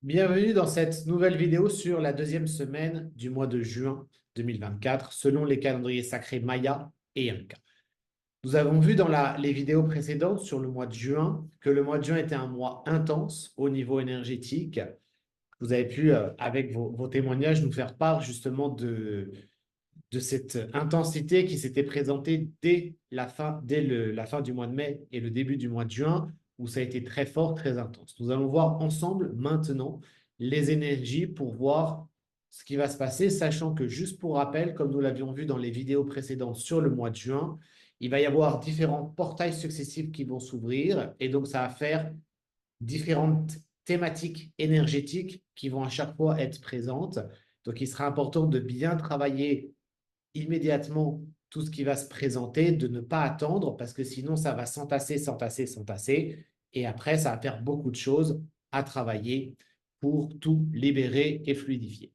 Bienvenue dans cette nouvelle vidéo sur la deuxième semaine du mois de juin 2024, selon les calendriers sacrés Maya et Inca. Nous avons vu dans les vidéos précédentes sur le mois de juin que le mois de juin était un mois intense au niveau énergétique. Vous avez pu, avec vos témoignages, nous faire part justement de cette intensité qui s'était présentée dès la fin du mois de mai et le début du mois de juin, où ça a été très fort, très intense. Nous allons voir ensemble maintenant les énergies pour voir ce qui va se passer, sachant que juste pour rappel, comme nous l'avions vu dans les vidéos précédentes sur le mois de juin, il va y avoir différents portails successifs qui vont s'ouvrir et donc ça va faire différentes thématiques énergétiques qui vont à chaque fois être présentes. Donc il sera important de bien travailler immédiatement tout ce qui va se présenter, de ne pas attendre, parce que sinon, ça va s'entasser, s'entasser, s'entasser. Et après, ça va faire beaucoup de choses à travailler pour tout libérer et fluidifier.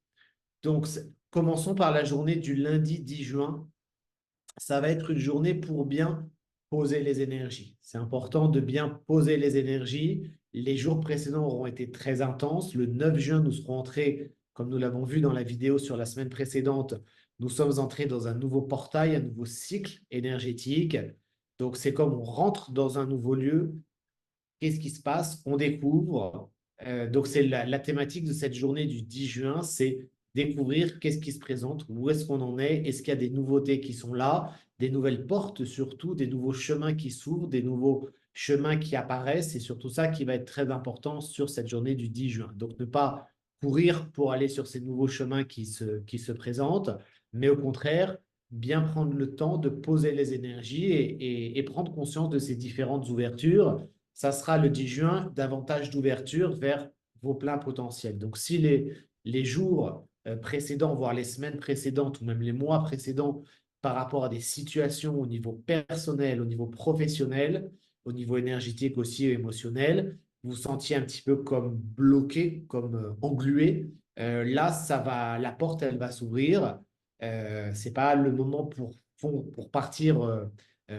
Donc, commençons par la journée du lundi 10 juin. Ça va être une journée pour bien poser les énergies. C'est important de bien poser les énergies. Les jours précédents auront été très intenses. Le 9 juin, nous serons entrés, comme nous l'avons vu dans la vidéo sur la semaine précédente, nous sommes entrés dans un nouveau portail, un nouveau cycle énergétique. Donc, c'est comme on rentre dans un nouveau lieu. Qu'est-ce qui se passe? On découvre. Donc, c'est la thématique de cette journée du 10 juin, c'est découvrir qu'est-ce qui se présente, où est-ce qu'on en est qu'il y a des nouveautés qui sont là, des nouvelles portes surtout, des nouveaux chemins qui s'ouvrent, des nouveaux chemins qui apparaissent. C'est surtout ça qui va être très important sur cette journée du 10 juin. Donc, ne pas courir pour aller sur ces nouveaux chemins qui se présentent, mais au contraire, bien prendre le temps de poser les énergies et prendre conscience de ces différentes ouvertures. Ça sera le 10 juin, davantage d'ouverture vers vos pleins potentiels. Donc, si les jours précédents, voire les semaines précédentes ou même les mois précédents, par rapport à des situations au niveau personnel, au niveau professionnel, au niveau énergétique aussi et émotionnel, vous vous sentiez un petit peu comme bloqué, comme englué, là, la porte, elle va s'ouvrir. C'est pas le moment pour partir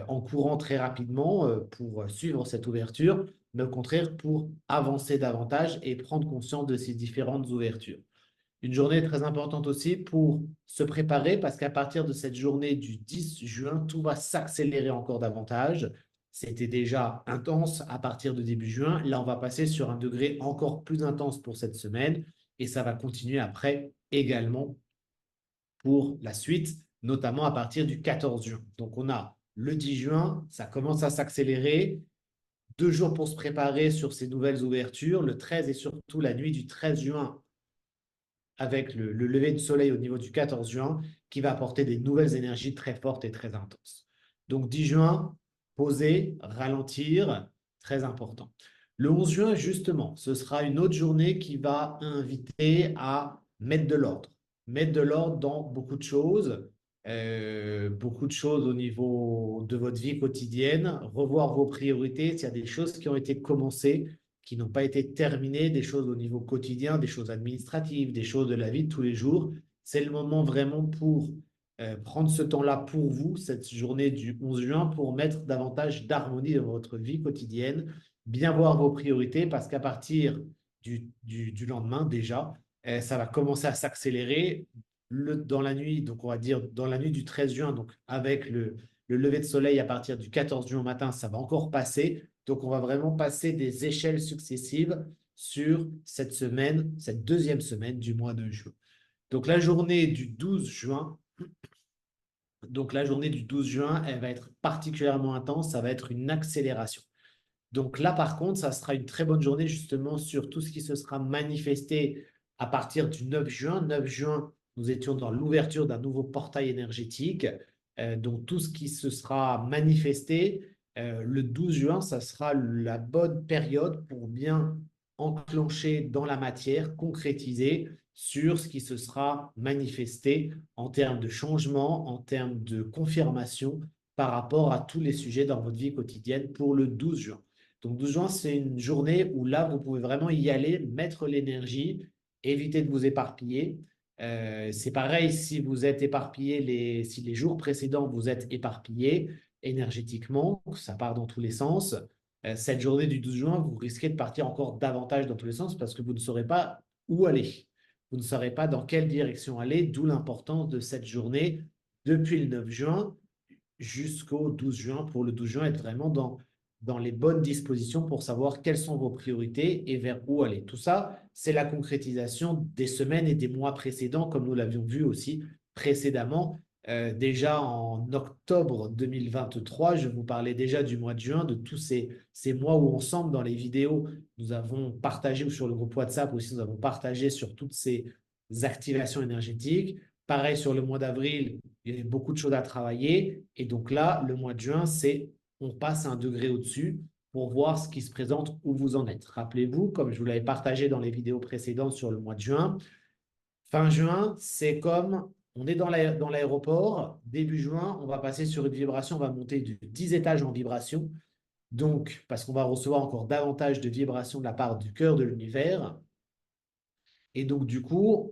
en courant très rapidement pour suivre cette ouverture, mais au contraire pour avancer davantage et prendre conscience de ces différentes ouvertures. Une journée très importante aussi pour se préparer parce qu'à partir de cette journée du 10 juin, tout va s'accélérer encore davantage. C'était déjà intense à partir de début juin. Là, on va passer sur un degré encore plus intense pour cette semaine et ça va continuer après également pour la suite, notamment à partir du 14 juin. Donc, on a le 10 juin, ça commence à s'accélérer. 2 jours pour se préparer sur ces nouvelles ouvertures, le 13 et surtout la nuit du 13 juin avec le lever du soleil au niveau du 14 juin qui va apporter des nouvelles énergies très fortes et très intenses. Donc 10 juin, poser, ralentir, très important. Le 11 juin, justement, ce sera une autre journée qui va inviter à mettre de l'ordre. Mettre de l'ordre dans beaucoup de choses au niveau de votre vie quotidienne, revoir vos priorités, s'il y a des choses qui ont été commencées, qui n'ont pas été terminées, des choses au niveau quotidien, des choses administratives, des choses de la vie de tous les jours. C'est le moment vraiment pour prendre ce temps-là pour vous, cette journée du 11 juin, pour mettre davantage d'harmonie dans votre vie quotidienne, bien voir vos priorités, parce qu'à partir du lendemain déjà, ça va commencer à s'accélérer dans la nuit, donc on va dire dans la nuit du 13 juin, donc avec le lever de soleil à partir du 14 juin matin, ça va encore passer. Donc, on va vraiment passer des échelles successives sur cette semaine, cette deuxième semaine du mois de juin. Donc, la journée du 12 juin, elle va être particulièrement intense, ça va être une accélération. Donc là, par contre, ça sera une très bonne journée justement sur tout ce qui se sera manifesté à partir du 9 juin. 9 juin, nous étions dans l'ouverture d'un nouveau portail énergétique. Donc tout ce qui se sera manifesté le 12 juin, ça sera la bonne période pour bien enclencher dans la matière, concrétiser sur ce qui se sera manifesté en termes de changement, en termes de confirmation par rapport à tous les sujets dans votre vie quotidienne pour le 12 juin. Donc 12 juin, c'est une journée où là, vous pouvez vraiment y aller, mettre l'énergie, éviter de vous éparpiller. C'est pareil si vous êtes éparpillé, si les jours précédents vous êtes éparpillé énergétiquement, ça part dans tous les sens. cette journée du 12 juin, vous risquez de partir encore davantage dans tous les sens parce que vous ne saurez pas où aller. Vous ne saurez pas dans quelle direction aller, d'où l'importance de cette journée depuis le 9 juin jusqu'au 12 juin. Pour le 12 juin, être vraiment dans les bonnes dispositions pour savoir quelles sont vos priorités et vers où aller. Tout ça, c'est la concrétisation des semaines et des mois précédents, comme nous l'avions vu aussi précédemment. Déjà en octobre 2023, je vous parlais déjà du mois de juin, de tous ces mois où ensemble, dans les vidéos, nous avons partagé, ou sur le groupe WhatsApp aussi, nous avons partagé sur toutes ces activations énergétiques. Pareil sur le mois d'avril, il y avait beaucoup de choses à travailler. Et donc là, le mois de juin, c'est on passe un degré au-dessus pour voir ce qui se présente, où vous en êtes. Rappelez-vous, comme je vous l'avais partagé dans les vidéos précédentes sur le mois de juin, fin juin, c'est comme on est dans l'aéroport. Début juin, on va passer sur une vibration, on va monter de 10 étages en vibration. Donc, parce qu'on va recevoir encore davantage de vibrations de la part du cœur de l'univers. Et donc, du coup,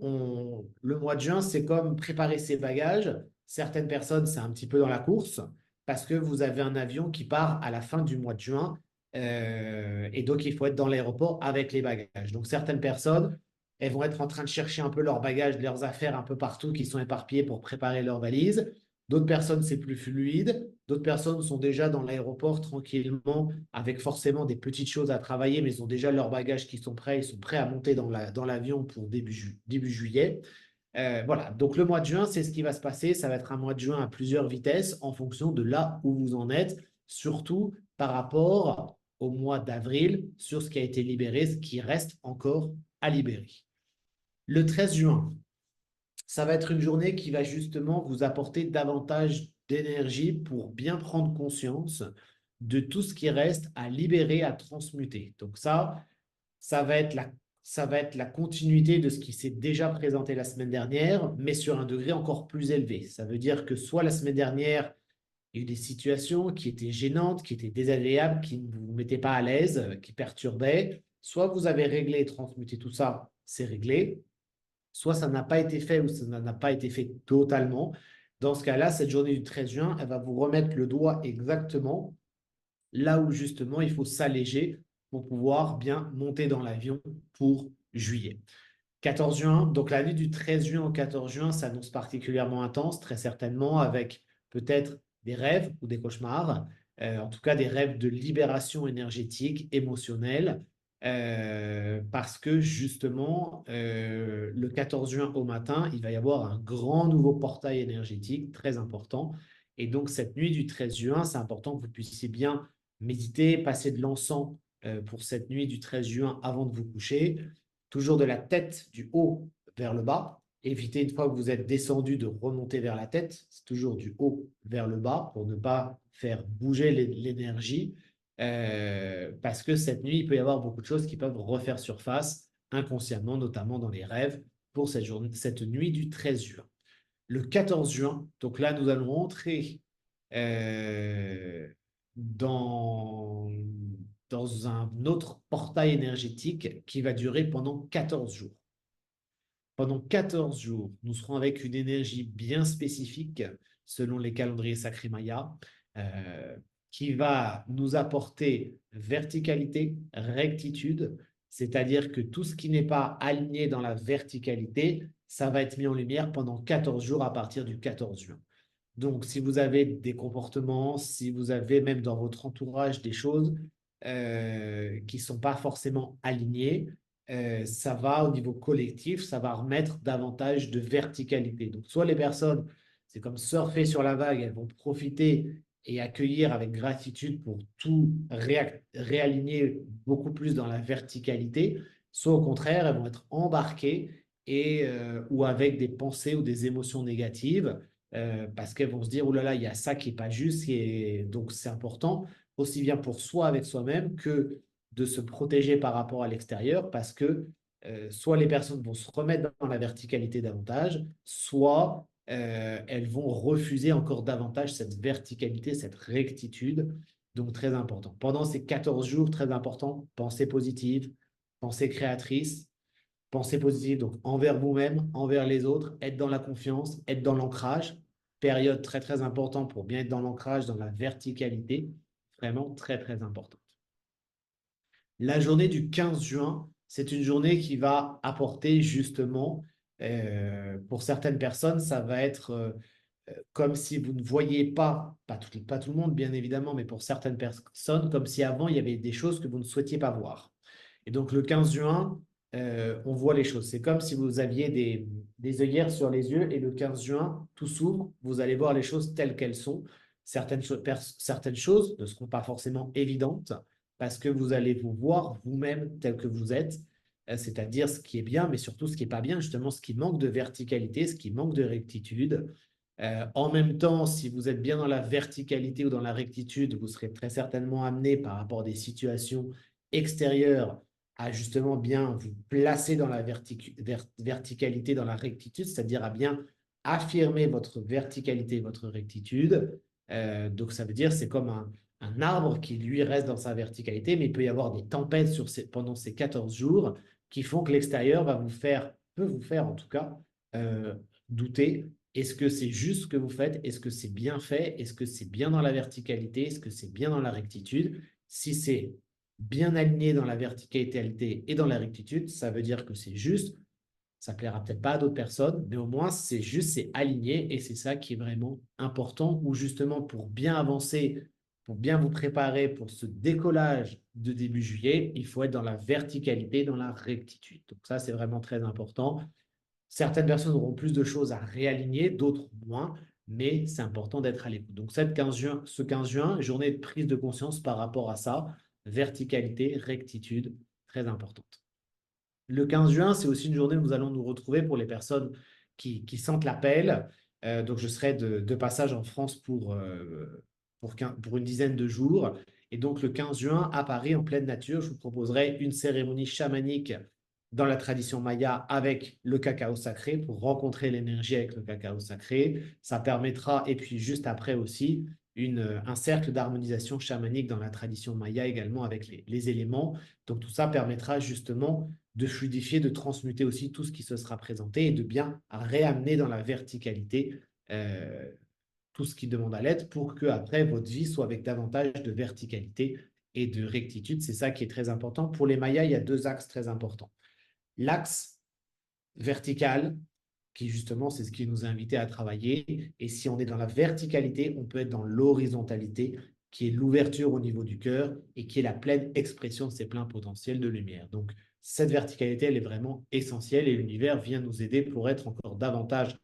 le mois de juin, c'est comme préparer ses bagages. Certaines personnes, c'est un petit peu dans la course parce que vous avez un avion qui part à la fin du mois de juin. Et donc, il faut être dans l'aéroport avec les bagages. Donc, certaines personnes, elles vont être en train de chercher un peu leurs bagages, leurs affaires un peu partout qui sont éparpillées pour préparer leurs valises. D'autres personnes, c'est plus fluide. D'autres personnes sont déjà dans l'aéroport tranquillement, avec forcément des petites choses à travailler, mais ils ont déjà leurs bagages qui sont prêts. Ils sont prêts à monter dans l'avion pour début juillet. Voilà, donc le mois de juin, c'est ce qui va se passer. Ça va être un mois de juin à plusieurs vitesses en fonction de là où vous en êtes, surtout par rapport au mois d'avril, sur ce qui a été libéré, ce qui reste encore à libérer. Le 13 juin, ça va être une journée qui va justement vous apporter davantage d'énergie pour bien prendre conscience de tout ce qui reste à libérer, à transmuter. Donc ça va être ça va être la continuité de ce qui s'est déjà présenté la semaine dernière, mais sur un degré encore plus élevé. Ça veut dire que soit la semaine dernière, il y a eu des situations qui étaient gênantes, qui étaient désagréables, qui ne vous mettaient pas à l'aise, qui perturbaient. Soit vous avez réglé et transmuté tout ça, c'est réglé. Soit ça n'a pas été fait ou ça n'a pas été fait totalement. Dans ce cas-là, cette journée du 13 juin, elle va vous remettre le doigt exactement là où justement il faut s'alléger pour pouvoir bien monter dans l'avion pour juillet. 14 juin, donc la nuit du 13 juin au 14 juin s'annonce particulièrement intense, très certainement avec peut-être des rêves ou des cauchemars, en tout cas des rêves de libération énergétique, émotionnelle, parce que justement, le 14 juin au matin, il va y avoir un grand nouveau portail énergétique très important. Et donc, cette nuit du 13 juin, c'est important que vous puissiez bien méditer, passer de l'encens pour cette nuit du 13 juin avant de vous coucher. Toujours de la tête du haut vers le bas. Évitez, une fois que vous êtes descendu, de remonter vers la tête. C'est toujours du haut vers le bas pour ne pas faire bouger l'énergie. Parce que cette nuit, il peut y avoir beaucoup de choses qui peuvent refaire surface inconsciemment, notamment dans les rêves, pour cette nuit du 13 juin. Le 14 juin, donc là, nous allons entrer dans, dans un autre portail énergétique qui va durer pendant 14 jours. Pendant 14 jours, nous serons avec une énergie bien spécifique selon les calendriers sacrés mayas, qui va nous apporter verticalité, rectitude, c'est-à-dire que tout ce qui n'est pas aligné dans la verticalité, ça va être mis en lumière pendant 14 jours à partir du 14 juin. Donc, si vous avez des comportements, si vous avez même dans votre entourage des choses qui ne sont pas forcément alignées, ça va au niveau collectif, ça va remettre davantage de verticalité. Donc, soit les personnes, c'est comme surfer sur la vague, elles vont profiter et accueillir avec gratitude pour tout réaligner beaucoup plus dans la verticalité, soit au contraire, elles vont être embarquées ou avec des pensées ou des émotions négatives parce qu'elles vont se dire, oh là là, il y a ça qui n'est pas juste, et donc c'est important, aussi bien pour soi avec soi-même que de se protéger par rapport à l'extérieur, parce que soit les personnes vont se remettre dans la verticalité davantage, soit elles vont refuser encore davantage cette verticalité, cette rectitude, donc très important. Pendant ces 14 jours, très important, pensée positive, pensée créatrice, pensée positive, donc envers vous-même, envers les autres, être dans la confiance, être dans l'ancrage. Période très, très importante pour bien être dans l'ancrage, dans la verticalité. Vraiment très, très importante. La journée du 15 juin, c'est une journée qui va apporter justement, pour certaines personnes, ça va être comme si vous ne voyiez pas tout le monde bien évidemment, mais pour certaines personnes, comme si avant il y avait des choses que vous ne souhaitiez pas voir. Et donc le 15 juin, on voit les choses. C'est comme si vous aviez des œillères sur les yeux et le 15 juin, tout s'ouvre, vous allez voir les choses telles qu'elles sont. Certaines choses ne seront pas forcément évidentes parce que vous allez vous voir vous-même tel que vous êtes, c'est-à-dire ce qui est bien, mais surtout ce qui n'est pas bien, justement ce qui manque de verticalité, ce qui manque de rectitude. En même temps, si vous êtes bien dans la verticalité ou dans la rectitude, vous serez très certainement amené par rapport à des situations extérieures à justement bien vous placer dans la verticalité, dans la rectitude, c'est-à-dire à bien affirmer votre verticalité, votre rectitude. Donc ça veut dire c'est comme un arbre qui lui reste dans sa verticalité, mais il peut y avoir des tempêtes pendant ces 14 jours qui font que l'extérieur peut vous faire en tout cas douter. Est-ce que c'est juste ce que vous faites? Est-ce que c'est bien fait? Est-ce que c'est bien dans la verticalité? Est-ce que c'est bien dans la rectitude? Si c'est bien aligné dans la verticalité et dans la rectitude, ça veut dire que c'est juste. Ça plaira peut-être pas à d'autres personnes, mais au moins c'est juste, c'est aligné et c'est ça qui est vraiment important. Ou justement pour bien avancer, pour bien vous préparer pour ce décollage de début juillet, il faut être dans la verticalité, dans la rectitude. Donc ça, c'est vraiment très important. Certaines personnes auront plus de choses à réaligner, d'autres moins, mais c'est important d'être à l'écoute. Donc, ce 15 juin, journée de prise de conscience par rapport à ça, verticalité, rectitude, très importante. Le 15 juin, c'est aussi une journée où nous allons nous retrouver pour les personnes qui sentent l'appel. Donc, je serai de passage en France pour une dizaine de jours. Et donc, le 15 juin, à Paris, en pleine nature, je vous proposerai une cérémonie chamanique dans la tradition maya avec le cacao sacré pour rencontrer l'énergie avec le cacao sacré. Ça permettra, et puis juste après aussi, un cercle d'harmonisation chamanique dans la tradition maya également avec les éléments. Donc, tout ça permettra justement de fluidifier, de transmuter aussi tout ce qui se sera présenté et de bien réamener dans la verticalité tout ce qui demande à l'être pour que après votre vie soit avec davantage de verticalité et de rectitude. C'est ça qui est très important. Pour les Mayas, il y a deux axes très importants. L'axe vertical, qui justement, c'est ce qui nous a invités à travailler. Et si on est dans la verticalité, on peut être dans l'horizontalité, qui est l'ouverture au niveau du cœur et qui est la pleine expression de ses pleins potentiels de lumière. Donc, cette verticalité, elle est vraiment essentielle et l'univers vient nous aider pour être encore davantage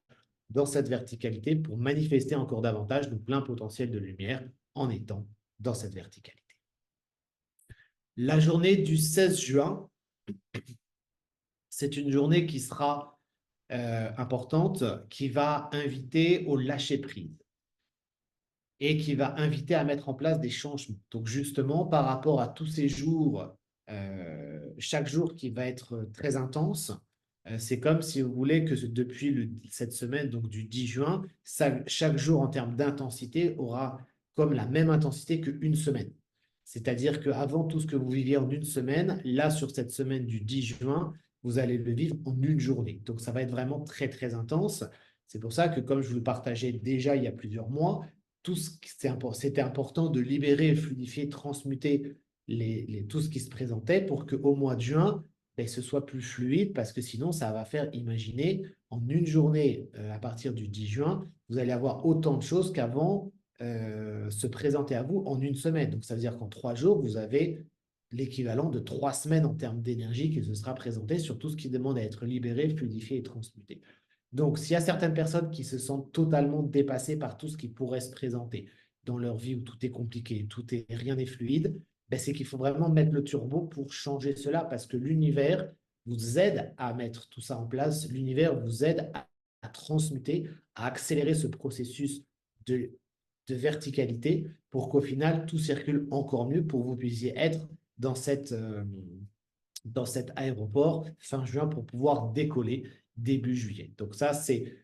dans cette verticalité, pour manifester encore davantage nos pleins potentiels de lumière en étant dans cette verticalité. La journée du 16 juin, c'est une journée qui sera importante, qui va inviter au lâcher-prise et qui va inviter à mettre en place des changements. Donc justement, par rapport à tous ces jours, chaque jour qui va être très intense, c'est comme si vous voulez que depuis cette semaine, donc du 10 juin, chaque jour en termes d'intensité aura comme la même intensité qu'une semaine. C'est-à-dire qu'avant tout ce que vous viviez en une semaine, là, sur cette semaine du 10 juin, vous allez le vivre en une journée. Donc, ça va être vraiment très, très intense. C'est pour ça que, comme je vous le partageais déjà il y a plusieurs mois, c'était important de libérer, fluidifier, transmuter tout ce qui se présentait pour qu'au mois de juin, ben, ce soit plus fluide parce que sinon, ça va faire imaginer en une journée, à partir du 10 juin, vous allez avoir autant de choses qu'avant se présenter à vous en une semaine. Donc, ça veut dire qu'en 3 jours, vous avez l'équivalent de 3 semaines en termes d'énergie qui se sera présenté sur tout ce qui demande à être libéré, fluidifié et transmuté. Donc, s'il y a certaines personnes qui se sentent totalement dépassées par tout ce qui pourrait se présenter dans leur vie où tout est compliqué, rien n'est fluide, ben c'est qu'il faut vraiment mettre le turbo pour changer cela parce que l'univers vous aide à mettre tout ça en place. L'univers vous aide à transmuter, à accélérer ce processus de, de verticalité pour qu'au final, tout circule encore mieux pour que vous puissiez être dans cet aéroport fin juin pour pouvoir décoller début juillet. Donc ça, c'est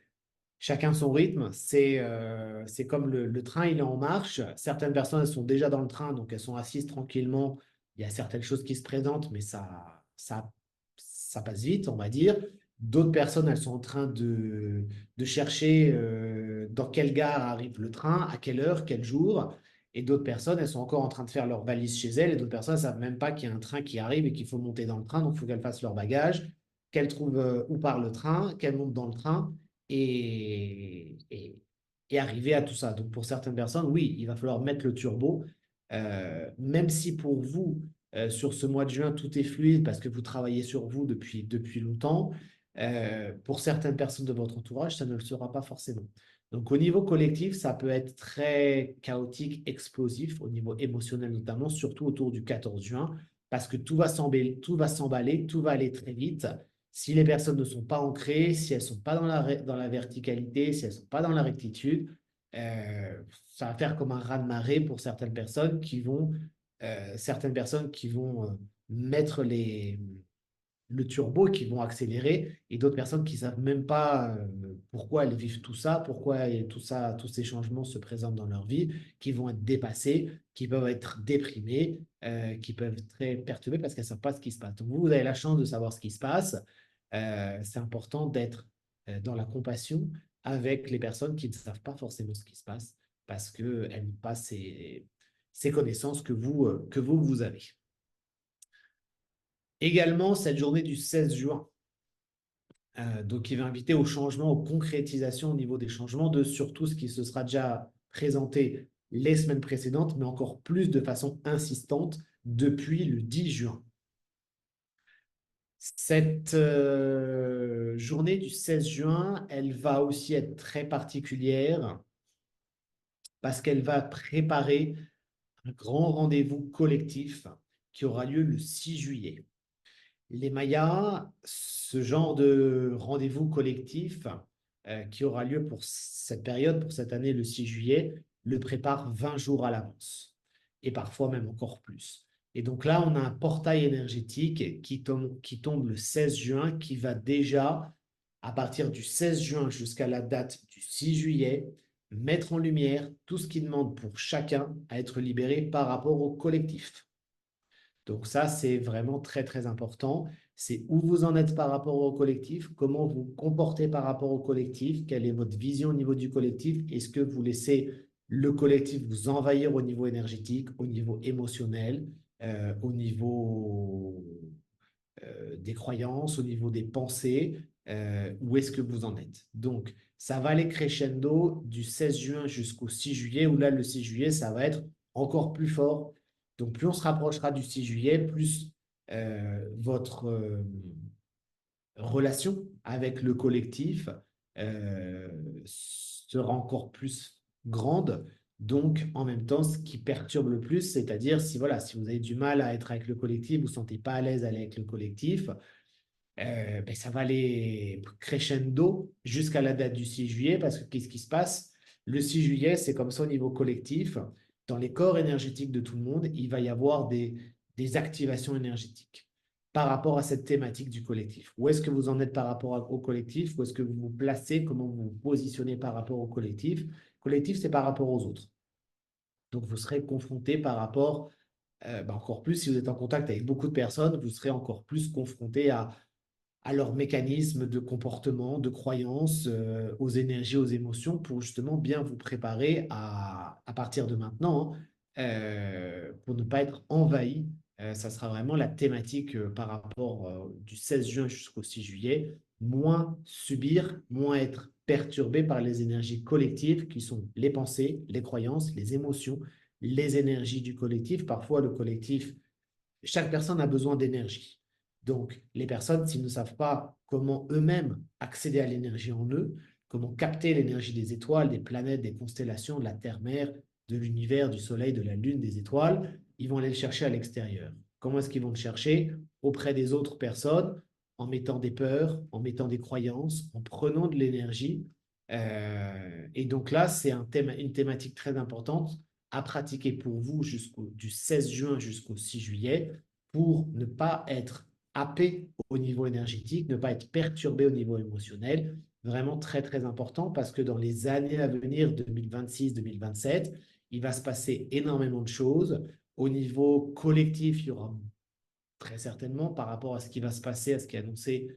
chacun son rythme. C'est comme le train, il est en marche. Certaines personnes, elles sont déjà dans le train, donc elles sont assises tranquillement. Il y a certaines choses qui se présentent, mais ça passe vite, on va dire. D'autres personnes, elles sont en train de chercher dans quelle gare arrive le train, à quelle heure, quel jour. Et d'autres personnes, elles sont encore en train de faire leurs valises chez elles. Et d'autres personnes ne savent même pas qu'il y a un train qui arrive et qu'il faut monter dans le train. Donc, il faut qu'elles fassent leur bagage, qu'elles trouvent où part le train, qu'elles montent dans le train et, et, et arriver à tout ça. Donc, pour certaines personnes, oui, il va falloir mettre le turbo. Même si pour vous, sur ce mois de juin, tout est fluide parce que vous travaillez sur vous depuis longtemps, pour certaines personnes de votre entourage, ça ne le sera pas forcément. Donc, au niveau collectif, ça peut être très chaotique, explosif, au niveau émotionnel notamment, surtout autour du 14 juin, parce que tout va s'emballer, tout va aller très vite. Si les personnes ne sont pas ancrées, si elles ne sont pas dans la verticalité, si elles ne sont pas dans la rectitude, ça va faire comme un raz-de-marée pour certaines personnes qui vont mettre le turbo, qui vont accélérer, et d'autres personnes qui ne savent même pas pourquoi elles vivent tout ça, pourquoi tout ça, tous ces changements se présentent dans leur vie, qui vont être dépassées, qui peuvent être déprimées, qui peuvent être très perturbées parce qu'elles ne savent pas ce qui se passe. Donc vous avez la chance de savoir ce qui se passe. C'est important d'être dans la compassion avec les personnes qui ne savent pas forcément ce qui se passe parce qu'elles n'ont pas ces connaissances vous avez. Également, cette journée du 16 juin, donc il va inviter au changement, aux concrétisations au niveau des changements de surtout ce qui se sera déjà présenté les semaines précédentes, mais encore plus de façon insistante depuis le 10 juin. Cette journée du 16 juin, elle va aussi être très particulière parce qu'elle va préparer un grand rendez-vous collectif qui aura lieu le 6 juillet. Les Mayas, ce genre de rendez-vous collectif qui aura lieu pour cette période, pour cette année, le 6 juillet, le prépare 20 jours à l'avance, et parfois même encore plus. Et donc là, on a un portail énergétique qui tombe le 16 juin, qui va déjà, à partir du 16 juin jusqu'à la date du 6 juillet, mettre en lumière tout ce qui demande pour chacun à être libéré par rapport au collectif. Donc ça, c'est vraiment très, très important. C'est où vous en êtes par rapport au collectif, comment vous vous comportez par rapport au collectif, quelle est votre vision au niveau du collectif, est-ce que vous laissez le collectif vous envahir au niveau énergétique, au niveau émotionnel, au niveau des croyances, au niveau des pensées, où est-ce que vous en êtes? Donc, ça va aller crescendo du 16 juin jusqu'au 6 juillet, où là, le 6 juillet, ça va être encore plus fort. Donc, plus on se rapprochera du 6 juillet, plus votre relation avec le collectif euh, sera encore plus grande. Donc, en même temps, ce qui perturbe le plus, c'est-à-dire si, voilà, si vous avez du mal à être avec le collectif, vous ne vous sentez pas à l'aise à aller avec le collectif, ben, ça va aller crescendo jusqu'à la date du 6 juillet parce que qu'est-ce qui se passe? Le 6 juillet, c'est comme ça au niveau collectif. Dans les corps énergétiques de tout le monde, il va y avoir des activations énergétiques par rapport à cette thématique du collectif. Où est-ce que vous en êtes par rapport au collectif? Où est-ce que vous vous placez? Comment vous vous positionnez par rapport au collectif? Collectif, c'est par rapport aux autres. Donc, vous serez confronté par rapport, ben encore plus, si vous êtes en contact avec beaucoup de personnes, vous serez encore plus confronté à leurs mécanismes de comportement, de croyances, aux énergies, aux émotions, pour justement bien vous préparer à partir de maintenant, pour ne pas être envahi. Ça sera vraiment la thématique par rapport du 16 juin jusqu'au 6 juillet. Moins subir, moins être perturbé par les énergies collectives qui sont les pensées, les croyances, les émotions, les énergies du collectif. Parfois, le collectif, chaque personne a besoin d'énergie. Donc, les personnes, s'ils ne savent pas comment eux-mêmes accéder à l'énergie en eux, comment capter l'énergie des étoiles, des planètes, des constellations, de la Terre-Mère, de l'univers, du Soleil, de la Lune, des étoiles, ils vont aller le chercher à l'extérieur. Comment est-ce qu'ils vont le chercher? Auprès des autres personnes, en mettant des peurs, en mettant des croyances, en prenant de l'énergie. Et donc là, c'est une thématique très importante à pratiquer pour vous du 16 juin jusqu'au 6 juillet pour ne pas être happé au niveau énergétique, ne pas être perturbé au niveau émotionnel. Vraiment très, très important parce que dans les années à venir, 2026-2027, il va se passer énormément de choses. Au niveau collectif, il y aura très certainement, par rapport à ce qui va se passer, à ce qui est annoncé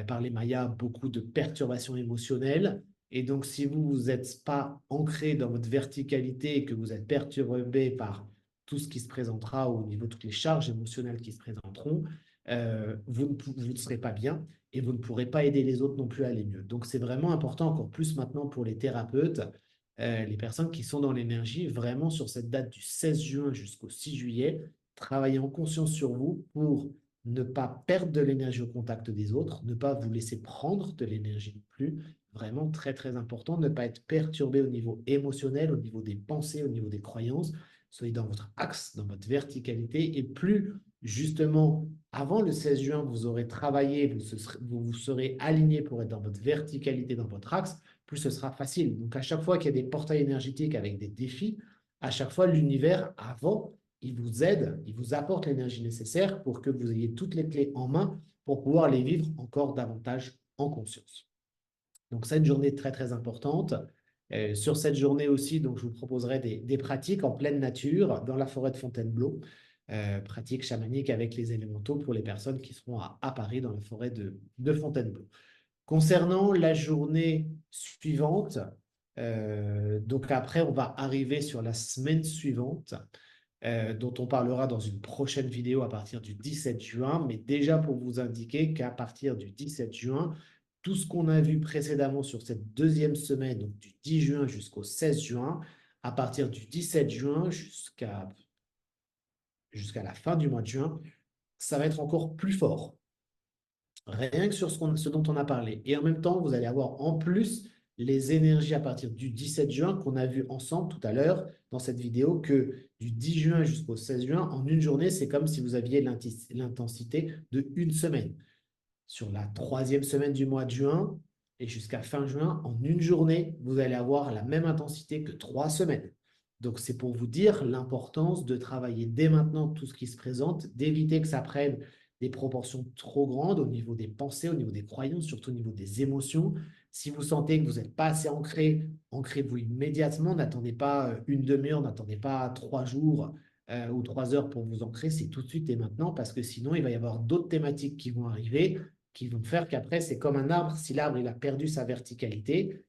par les Mayas, beaucoup de perturbations émotionnelles. Et donc, si vous n'êtes pas ancré dans votre verticalité et que vous êtes perturbé par tout ce qui se présentera au niveau de toutes les charges émotionnelles qui se présenteront, vous ne serez pas bien et vous ne pourrez pas aider les autres non plus à aller mieux. Donc, c'est vraiment important, encore plus maintenant pour les thérapeutes, les personnes qui sont dans l'énergie, vraiment sur cette date du 16 juin jusqu'au 6 juillet, travaillez en conscience sur vous pour ne pas perdre de l'énergie au contact des autres, ne pas vous laisser prendre de l'énergie non plus. Vraiment très, très important, ne pas être perturbé au niveau émotionnel, au niveau des pensées, au niveau des croyances. Soyez dans votre axe, dans votre verticalité. Et plus, justement, avant le 16 juin, vous aurez travaillé, vous serez aligné pour être dans votre verticalité, dans votre axe, plus ce sera facile. Donc, à chaque fois qu'il y a des portails énergétiques avec des défis, à chaque fois, l'univers, avant, il vous aide, il vous apporte l'énergie nécessaire pour que vous ayez toutes les clés en main pour pouvoir les vivre encore davantage en conscience. Donc, c'est une journée très, très importante. Sur cette journée aussi, donc, je vous proposerai des pratiques en pleine nature dans la forêt de Fontainebleau, pratiques chamaniques avec les élémentaux pour les personnes qui seront à Paris dans la forêt de Fontainebleau. Concernant la journée suivante, donc après, on va arriver sur la semaine suivante, dont on parlera dans une prochaine vidéo à partir du 17 juin. Mais déjà pour vous indiquer qu'à partir du 17 juin, tout ce qu'on a vu précédemment sur cette deuxième semaine, donc du 10 juin jusqu'au 16 juin, à partir du 17 juin jusqu'à la fin du mois de juin, ça va être encore plus fort. Rien que sur ce dont on a parlé. Et en même temps, vous allez avoir en plus les énergies à partir du 17 juin qu'on a vu ensemble tout à l'heure dans cette vidéo, que du 10 juin jusqu'au 16 juin, en une journée, c'est comme si vous aviez l'intensité de une semaine. Sur la troisième semaine du mois de juin et jusqu'à fin juin, en une journée, vous allez avoir la même intensité que 3 semaines. Donc, c'est pour vous dire l'importance de travailler dès maintenant tout ce qui se présente, d'éviter que ça prenne des proportions trop grandes au niveau des pensées, au niveau des croyances, surtout au niveau des émotions. Si vous sentez que vous n'êtes pas assez ancré, ancrez-vous immédiatement. N'attendez pas une demi-heure, n'attendez pas 3 jours ou 3 heures pour vous ancrer. C'est tout de suite et maintenant parce que sinon, il va y avoir d'autres thématiques qui vont arriver qui vont faire qu'après, c'est comme un arbre. Si l'arbre il a perdu sa verticalité,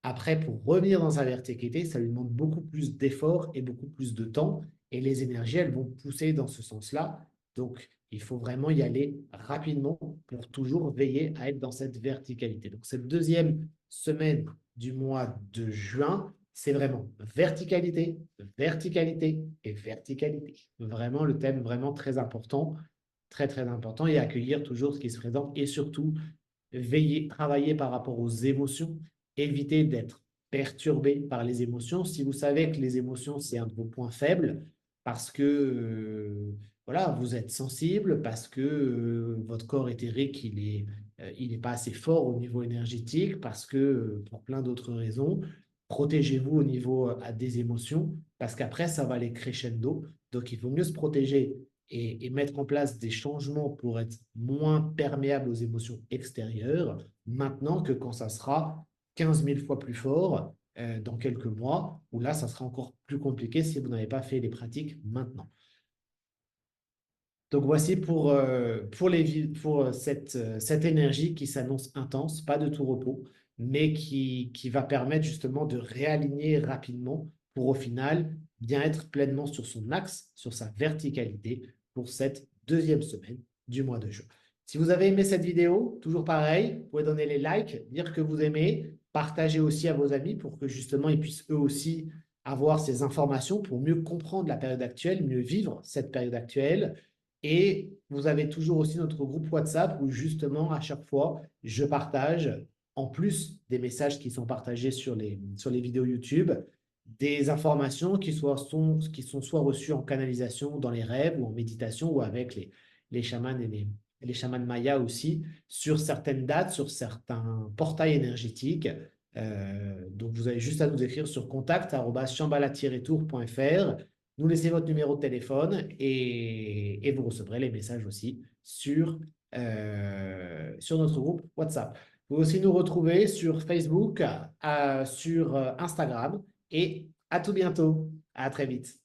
après, pour revenir dans sa verticalité, ça lui demande beaucoup plus d'efforts et beaucoup plus de temps. Et les énergies, elles vont pousser dans ce sens-là. Donc, il faut vraiment y aller rapidement pour toujours veiller à être dans cette verticalité. Donc, cette deuxième semaine du mois de juin, c'est vraiment verticalité, verticalité et verticalité. Vraiment le thème vraiment très important, très, très important, et accueillir toujours ce qui se présente et surtout veiller, travailler par rapport aux émotions, éviter d'être perturbé par les émotions. Si vous savez que les émotions, c'est un de vos points faibles, parce que voilà, vous êtes sensible, parce que votre corps éthérique, il est pas assez fort au niveau énergétique, parce que pour plein d'autres raisons, protégez-vous au niveau des émotions, parce qu'après, ça va aller crescendo. Donc, il vaut mieux se protéger et mettre en place des changements pour être moins perméable aux émotions extérieures maintenant que quand ça sera 15 000 fois plus fort dans quelques mois, où là, ça sera encore plus compliqué si vous n'avez pas fait les pratiques maintenant. Donc voici pour cette énergie qui s'annonce intense, pas de tout repos, mais qui va permettre justement de réaligner rapidement pour au final bien être pleinement sur son axe, sur sa verticalité pour cette deuxième semaine du mois de juin. Si vous avez aimé cette vidéo, toujours pareil, vous pouvez donner les likes, dire que vous aimez, partager aussi à vos amis pour que justement ils puissent eux aussi avoir ces informations pour mieux comprendre la période actuelle, mieux vivre cette période actuelle. Et vous avez toujours aussi notre groupe WhatsApp où justement, à chaque fois, je partage, en plus des messages qui sont partagés sur les vidéos YouTube, des informations qui sont soit reçues en canalisation dans les rêves ou en méditation ou avec les chamans et les chamans mayas aussi, sur certaines dates, sur certains portails énergétiques. Donc, vous avez juste à nous écrire sur contact@shambhala-tour.fr, nous laissez votre numéro de téléphone et vous recevrez les messages aussi sur notre groupe WhatsApp. Vous pouvez aussi nous retrouver sur Facebook, sur Instagram et à tout bientôt. À très vite.